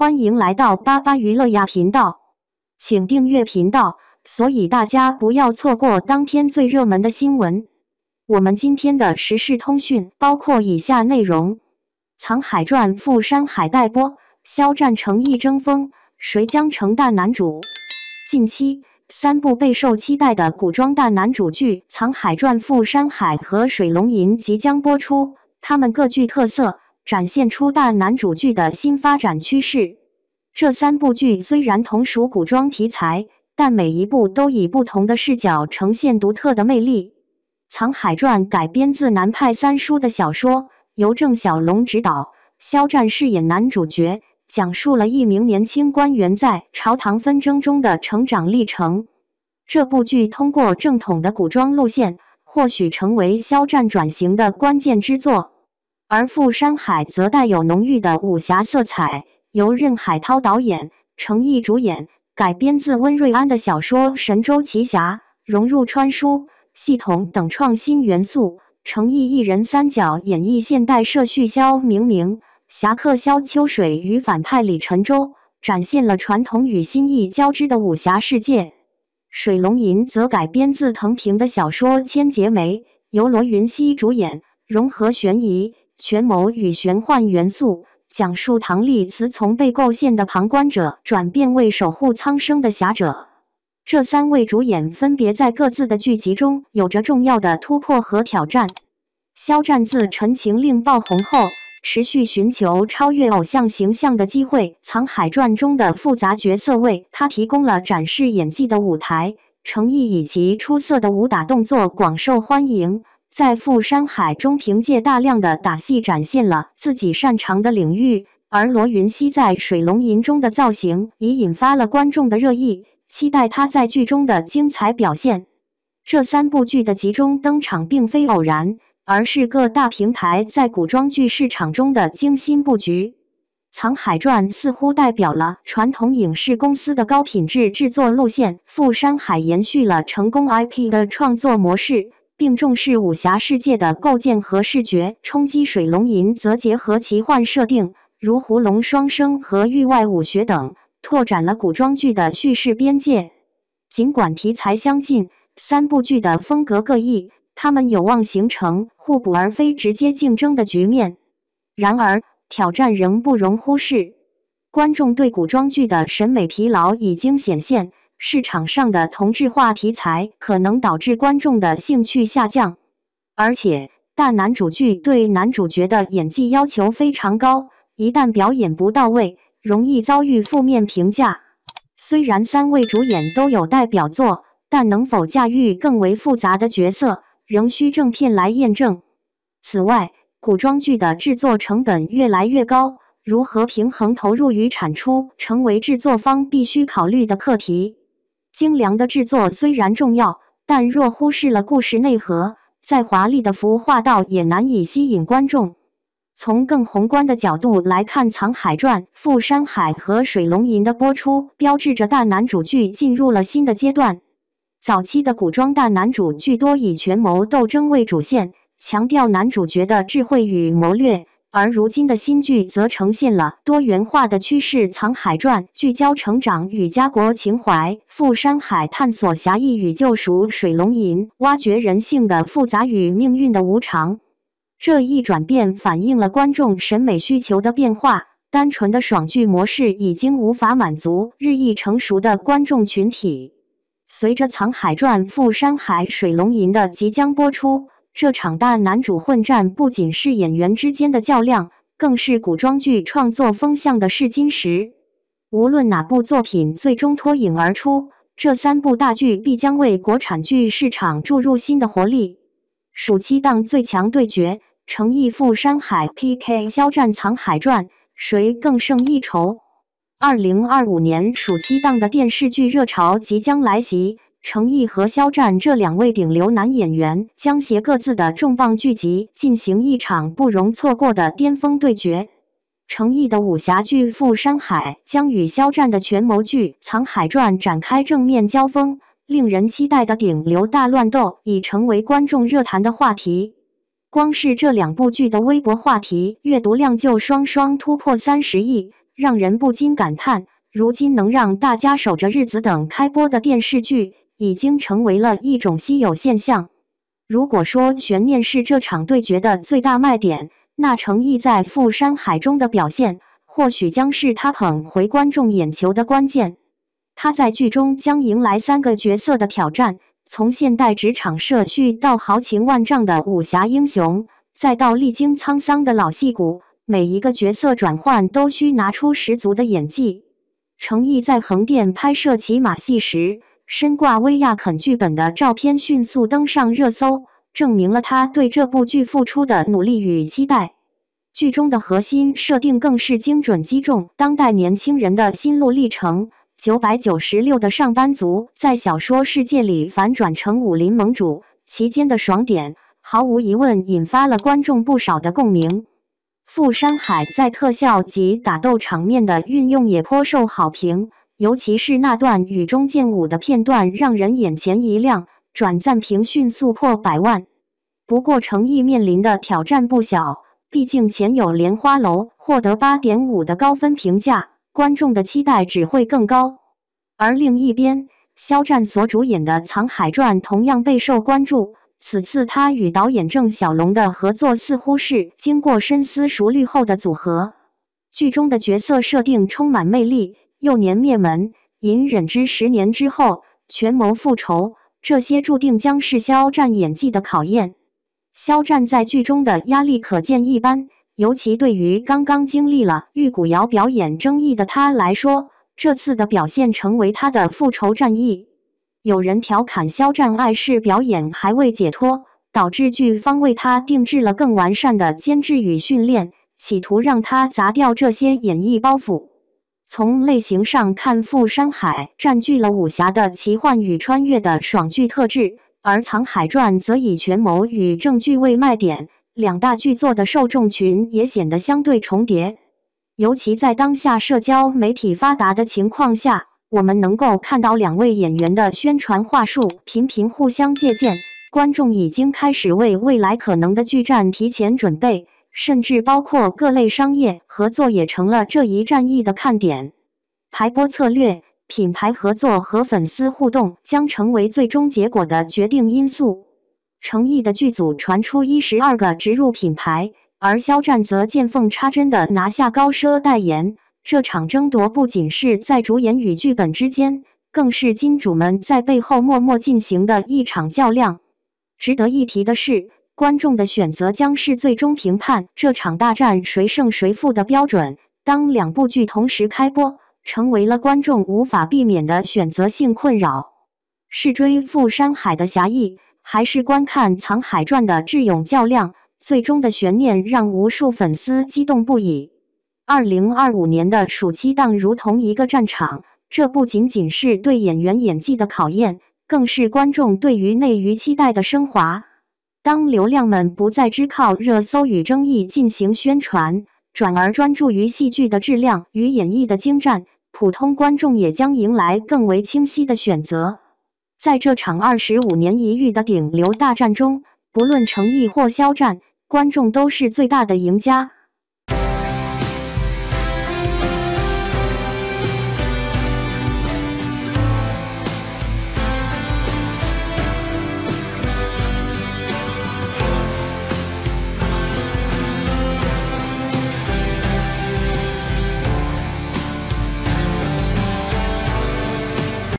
欢迎来到巴巴娱乐呀频道，请订阅频道，所以大家不要错过当天最热门的新闻。我们今天的时事通讯包括以下内容：《藏海传》赴山海待播，肖战诚意争锋，谁将成大男主？近期3部备受期待的古装大男主剧《藏海传》赴山海和《水龙吟》即将播出，他们各具特色，展现出大男主剧的新发展趋势。这3部剧虽然同属古装题材，但每一部都以不同的视角呈现独特的魅力。《藏海传》改编自南派三叔的小说，由郑晓龙执导，肖战饰演男主角，讲述了一名年轻官员在朝堂纷争中的成长历程。这部剧通过正统的古装路线，或许成为肖战转型的关键之作。而《赴山海》则带有浓郁的武侠色彩，由任海涛导演，程毅主演，改编自温瑞安的小说《神州奇侠》，融入穿书、系统等创新元素。程毅一人三角演绎现代社畜肖明明、侠客萧秋水与反派李晨舟，展现了传统与新意交织的武侠世界。《水龙吟》则改编自藤平的小说《千劫梅》，由罗云熙主演，融合悬疑、权谋与玄幻元素，讲述唐丽慈从被构陷的旁观者转变为守护苍生的侠者。这3位主演分别在各自的剧集中有着重要的突破和挑战。肖战自《陈情令》爆红后，持续寻求超越偶像形象的机会，《藏海传》中的复杂角色为他提供了展示演技的舞台。程毅以其出色的武打动作广受欢迎，在《赴山海》中凭借大量的打戏展现了自己擅长的领域，而罗云熙在《水龙吟》中的造型已引发了观众的热议，期待他在剧中的精彩表现。这3部剧的集中登场并非偶然，而是各大平台在古装剧市场中的精心布局。《藏海传》似乎代表了传统影视公司的高品质制作路线，《赴山海》延续了成功 IP 的创作模式，并重视武侠世界的构建和视觉冲击。《水龙吟》则结合奇幻设定，如狐龙双生和域外武学等，拓展了古装剧的叙事边界。尽管题材相近，3部剧的风格各异，他们有望形成互补而非直接竞争的局面。然而，挑战仍不容忽视。观众对古装剧的审美疲劳已经显现，市场上的同质化题材可能导致观众的兴趣下降。而且，大男主剧对男主角的演技要求非常高，一旦表演不到位，容易遭遇负面评价。虽然3位主演都有代表作，但能否驾驭更为复杂的角色，仍需正片来验证。此外，古装剧的制作成本越来越高，如何平衡投入与产出，成为制作方必须考虑的课题。精良的制作虽然重要，但若忽视了故事内核，再华丽的服化道也难以吸引观众。从更宏观的角度来看，《藏海传》、《赴山海》和《水龙吟》的播出，标志着大男主剧进入了新的阶段。早期的古装大男主剧多以权谋斗争为主线，强调男主角的智慧与谋略，而如今的新剧则呈现了多元化的趋势。《藏海传》聚焦成长与家国情怀，《赴山海》探索侠义与救赎，《水龙吟》挖掘人性的复杂与命运的无常。这一转变反映了观众审美需求的变化，单纯的爽剧模式已经无法满足日益成熟的观众群体。随着《藏海传》、《赴山海》、《水龙吟》的即将播出，这场大男主混战不仅是演员之间的较量，更是古装剧创作风向的试金石。无论哪部作品最终脱颖而出，这3部大剧必将为国产剧市场注入新的活力。暑期档最强对决，程毅赴山海 PK 肖战藏海传，谁更胜一筹？2025年暑期档的电视剧热潮即将来袭，程毅和肖战这2位顶流男演员将携各自的重磅剧集进行一场不容错过的巅峰对决。程毅的武侠剧《赴山海》将与肖战的权谋剧《藏海传》展开正面交锋，令人期待的顶流大乱斗已成为观众热谈的话题。光是这2部剧的微博话题阅读量就双双突破30亿，让人不禁感叹，如今能让大家守着日子等开播的电视剧，已经成为了一种稀有现象。如果说悬念是这场对决的最大卖点，那程毅在《富山海》中的表现，或许将是他捧回观众眼球的关键。他在剧中将迎来3个角色的挑战，从现代职场社畜到豪情万丈的武侠英雄，再到历经沧桑的老戏骨，每一个角色转换都需拿出十足的演技。程毅在横店拍摄骑马戏时，身挂威亚肯剧本的照片迅速登上热搜，证明了他对这部剧付出的努力与期待。剧中的核心设定更是精准击中当代年轻人的心路历程。996的上班族在小说世界里反转成武林盟主，其间的爽点毫无疑问引发了观众不少的共鸣。富山海在特效及打斗场面的运用也颇受好评，尤其是那段雨中剑舞的片段让人眼前一亮，转赞评迅速破100万。不过程毅面临的挑战不小，毕竟前有莲花楼获得8.5的高分评价，观众的期待只会更高。而另一边，肖战所主演的《藏海传》同样备受关注。此次他与导演郑晓龙的合作似乎是经过深思熟虑后的组合。剧中的角色设定充满魅力，幼年灭门、隐忍之10年之后、权谋复仇，这些注定将是肖战演技的考验。肖战在剧中的压力可见一斑，尤其对于刚刚经历了玉骨遥表演争议的他来说，这次的表现成为他的复仇战役。有人调侃肖战碍事表演还未解脱，导致剧方为他定制了更完善的监制与训练，企图让他砸掉这些演绎包袱。从类型上看，《富山海》占据了武侠的奇幻与穿越的爽剧特质，而《藏海传》则以权谋与正剧为卖点，两大剧作的受众群也显得相对重叠。尤其在当下社交媒体发达的情况下，我们能够看到2位演员的宣传话术频频互相借鉴，观众已经开始为未来可能的剧战提前准备，甚至包括各类商业合作也成了这一战役的看点。排播策略、品牌合作和粉丝互动将成为最终结果的决定因素。程毅的剧组传出12个植入品牌，而肖战则见缝插针地拿下高奢代言。这场争夺不仅是在主演与剧本之间，更是金主们在背后默默进行的一场较量。值得一提的是，观众的选择将是最终评判这场大战谁胜谁负的标准。当2部剧同时开播，成为了观众无法避免的选择性困扰。是追《富山海》的侠义，还是观看《藏海传》的智勇较量？最终的悬念让无数粉丝激动不已。2025年的暑期档如同一个战场，这不仅仅是对演员演技的考验，更是观众对于内娱期待的升华。当流量们不再只靠热搜与争议进行宣传，转而专注于戏剧的质量与演绎的精湛，普通观众也将迎来更为清晰的选择。在这场25年一遇的顶流大战中，不论程毅或肖战，观众都是最大的赢家。